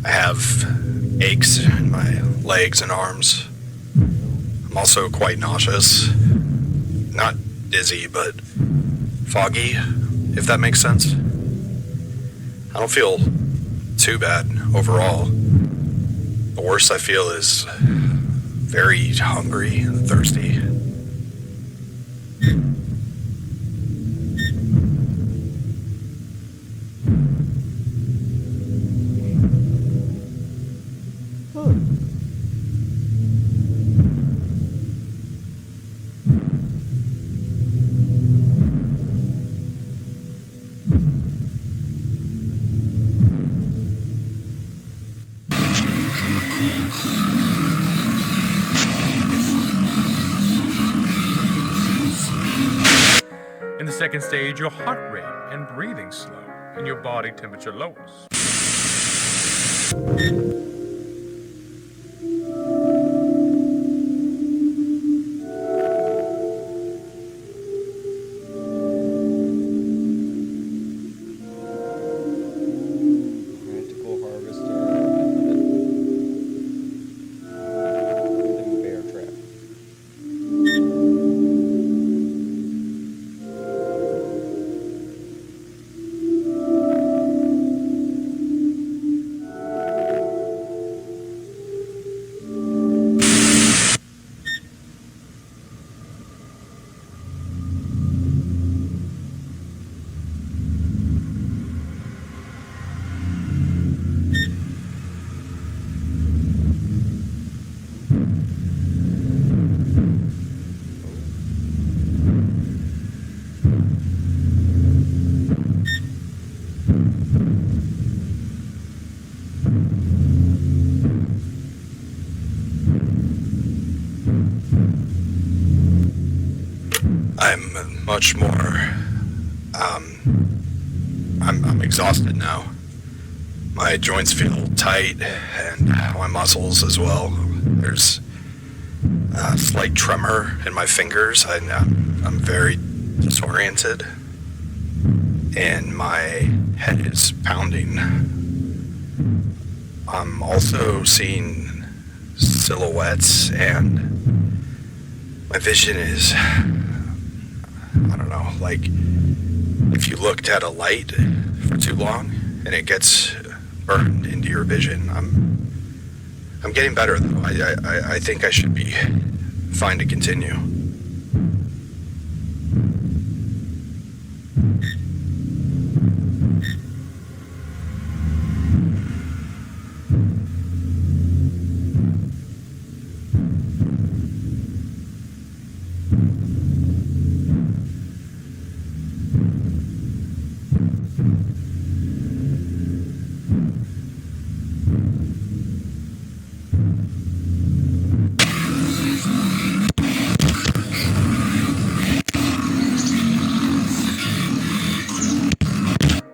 I have aches in my legs and arms. I'm also quite nauseous. Not dizzy, but foggy, if that makes sense. I don't feel too bad overall. The worst I feel is very hungry and thirsty. In the second stage, your heart rate and breathing slow, and your body temperature lowers. Practical harvester. Everything bear trap. I'm much more, I'm exhausted now. My joints feel tight, and my muscles as well. There's a slight tremor in my fingers. I'm very disoriented, and my head is pounding. I'm also seeing silhouettes, and my vision is, I don't know, like if you looked at a light for too long and it gets burned into your vision. I'm getting better though. I think I should be fine to continue.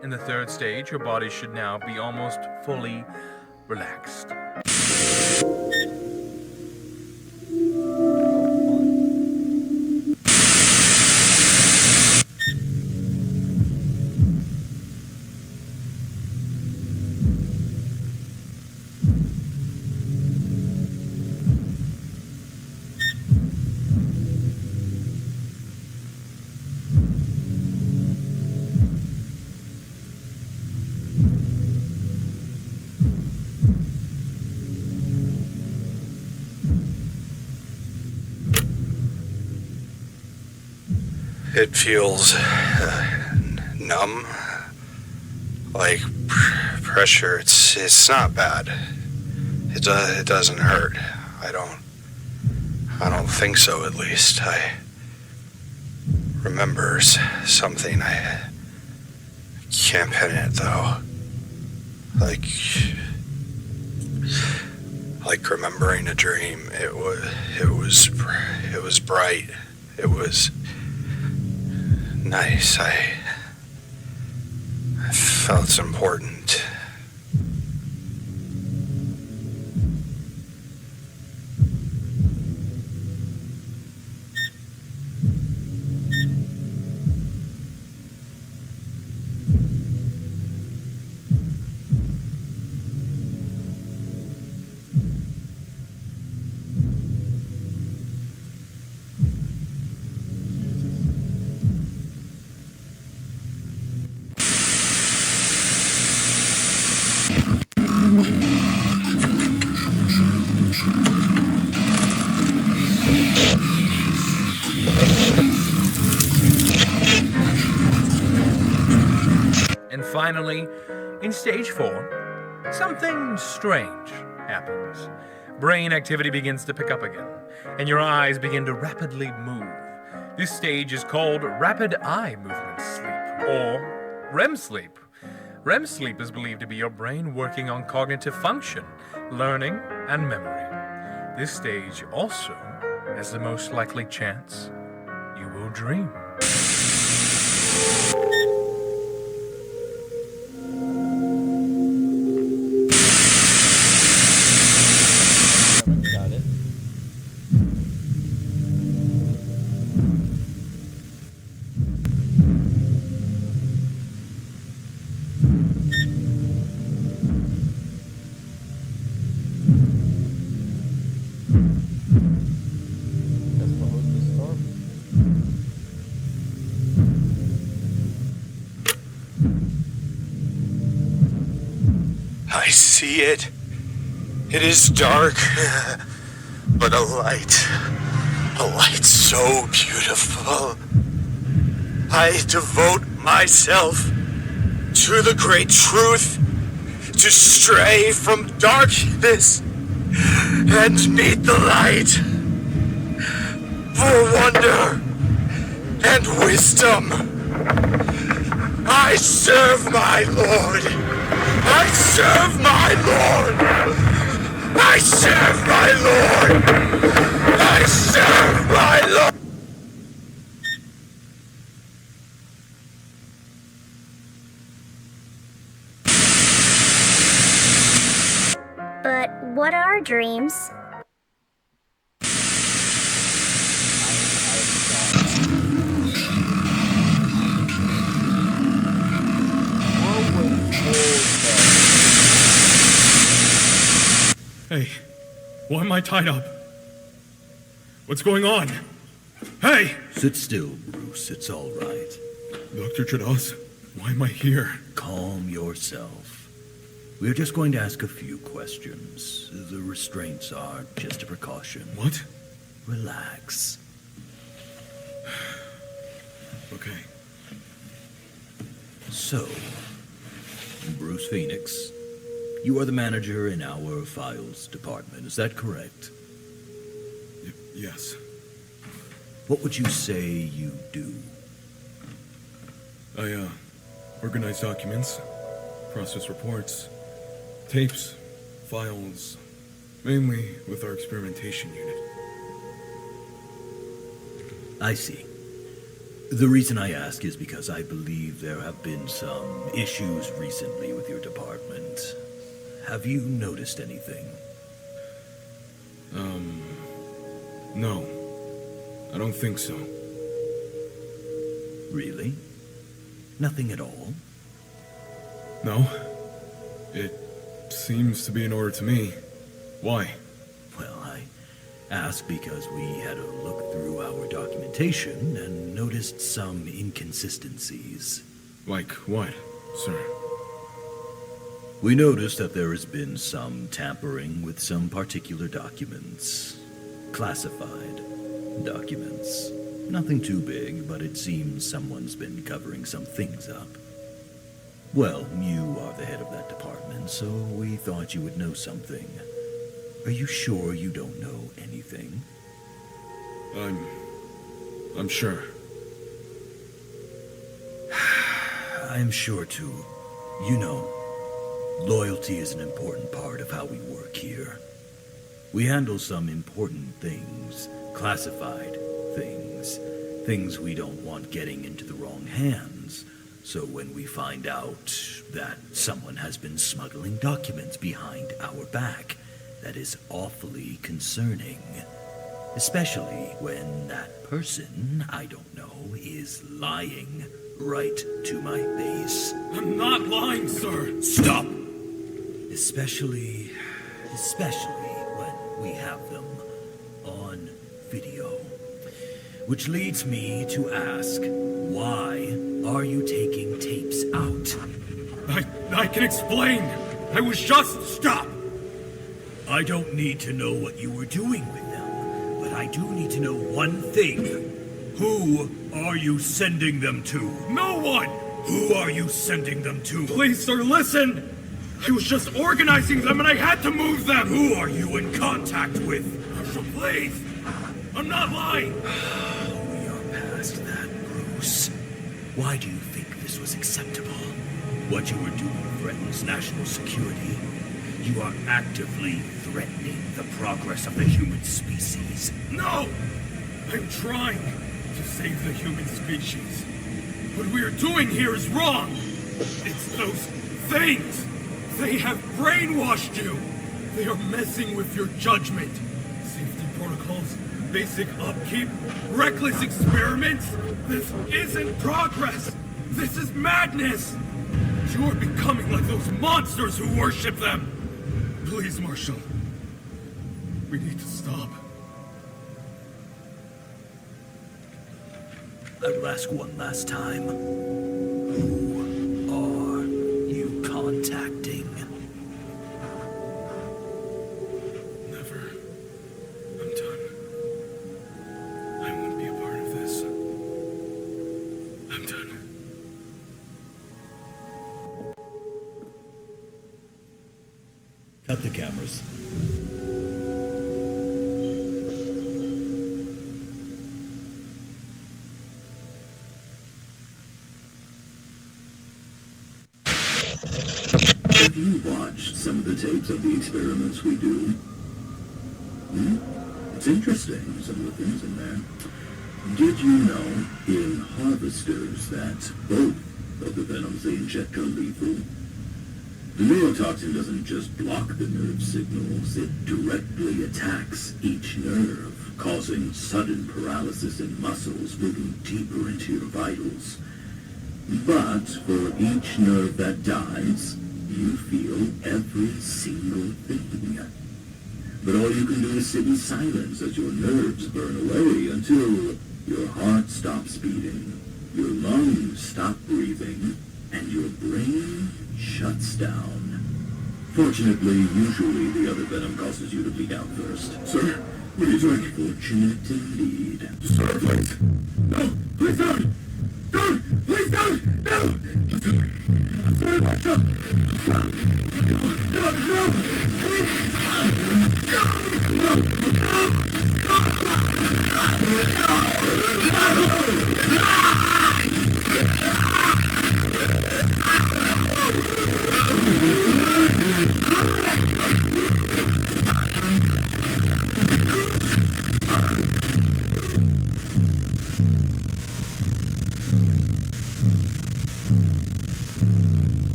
In the third stage, your body should now be almost fully relaxed. It feels numb, like pressure. It's not bad. It doesn't hurt. I don't think so. At least I remember something. I can't pin it though. Like remembering a dream. It was bright. It was nice. I felt it's important. Finally, in stage 4, something strange happens. Brain activity begins to pick up again, and your eyes begin to rapidly move. This stage is called rapid eye movement sleep, or REM sleep. REM sleep is believed to be your brain working on cognitive function, learning, and memory. This stage also has the most likely chance you will dream. Got it. That's the host of Storm. I see it. It is dark, but a light so beautiful. I devote myself to the great truth, to stray from darkness and meet the light, for wonder and wisdom. I serve my Lord. I serve my Lord. I serve my Lord. I serve my Lord. But what are dreams? Hey, why am I tied up? What's going on? Hey! Sit still, Bruce. It's all right. Dr. Trados, why am I here? Calm yourself. We're just going to ask a few questions. The restraints are just a precaution. What? Relax. Okay. So, Bruce Phoenix, you are the manager in our files department, is that correct? Yes. What would you say you do? I, organize documents, process reports, tapes, files, mainly with our experimentation unit. I see. The reason I ask is because I believe there have been some issues recently with your department. Have you noticed anything? No. I don't think so. Really? Nothing at all? No. It seems to be in order to me. Why? Well, I ask because we had a look through our documentation and noticed some inconsistencies. Like what, sir? We noticed that there has been some tampering with some particular documents. Classified documents. Nothing too big, but it seems someone's been covering some things up. Well, you are the head of that department, so we thought you would know something. Are you sure you don't know anything? I'm sure. I'm sure too. You know, loyalty is an important part of how we work here. We handle some important things, classified things, things we don't want getting into the wrong hands. So when we find out that someone has been smuggling documents behind our back, that is awfully concerning. Especially when that person, I don't know, is lying right to my face. I'm not lying, sir! Stop! Especially when we have them on video. Which leads me to ask, why are you taking tapes out? I can explain! I was just... Stop! I don't need to know what you were doing with them, but I do need to know one thing. Who are you sending them to? No one! Who are you sending them to? Please, sir, listen! I was just organizing them and I had to move them! Who are you in contact with? Marshal, please! I'm not lying! We are past that, Bruce. Why do you think this was acceptable? What you were doing threatens national security. You are actively threatening the progress of the human species. No! I'm trying to save the human species. What we are doing here is wrong! It's those things! They have brainwashed you! They are messing with your judgment. Safety protocols, basic upkeep, reckless experiments. This isn't progress! This is madness! You are becoming like those monsters who worship them! Please, Marshal. We need to stop. I will ask one last time. Who are you contacting? Never. I'm done. I won't be a part of this. I'm done. Cut the cameras. Have you watched some of the tapes of the experiments we do? It's interesting, some of the things in there. Did you know in harvesters that both of the venoms they inject are lethal? The neurotoxin doesn't just block the nerve signals, it directly attacks each nerve, causing sudden paralysis in muscles, moving deeper into your vitals. But for each nerve that dies, you feel every single thing. But all you can do is sit in silence as your nerves burn away until your heart stops beating, your lungs stop breathing, and your brain shuts down. Fortunately, usually the other venom causes you to bleed out first. Sir, what are you doing? Fortunate indeed. Sir, please. No, please don't! Don't! Please don't! No! I'm sorry, Marshal! No! Please!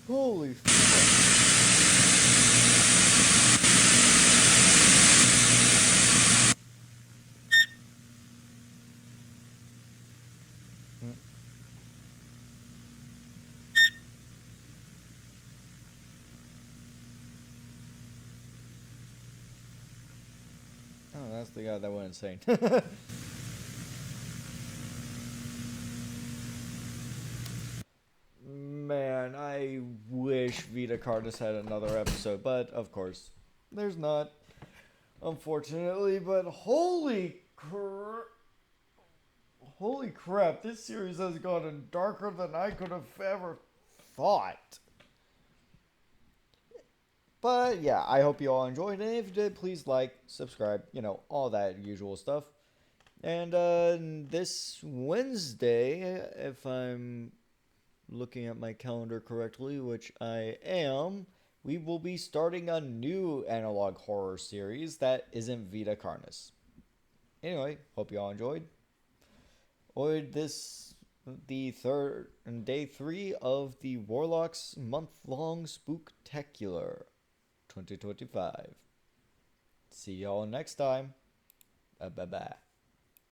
Holy Oh, that's the guy that went insane. Man, I wish Vita Carnis had another episode, but of course, there's not. Unfortunately, but holy crap, this series has gotten darker than I could have ever thought. But yeah, I hope you all enjoyed, and if you did, please like, subscribe, you know, all that usual stuff. And this Wednesday, if I'm looking at my calendar correctly, which I am, we will be starting a new analog horror series that isn't Vita Carnis. Anyway, hope you all enjoyed. Or the third and day 3 of the Warlock's month-long Spooktacular 2025. See y'all next time. Bye-bye.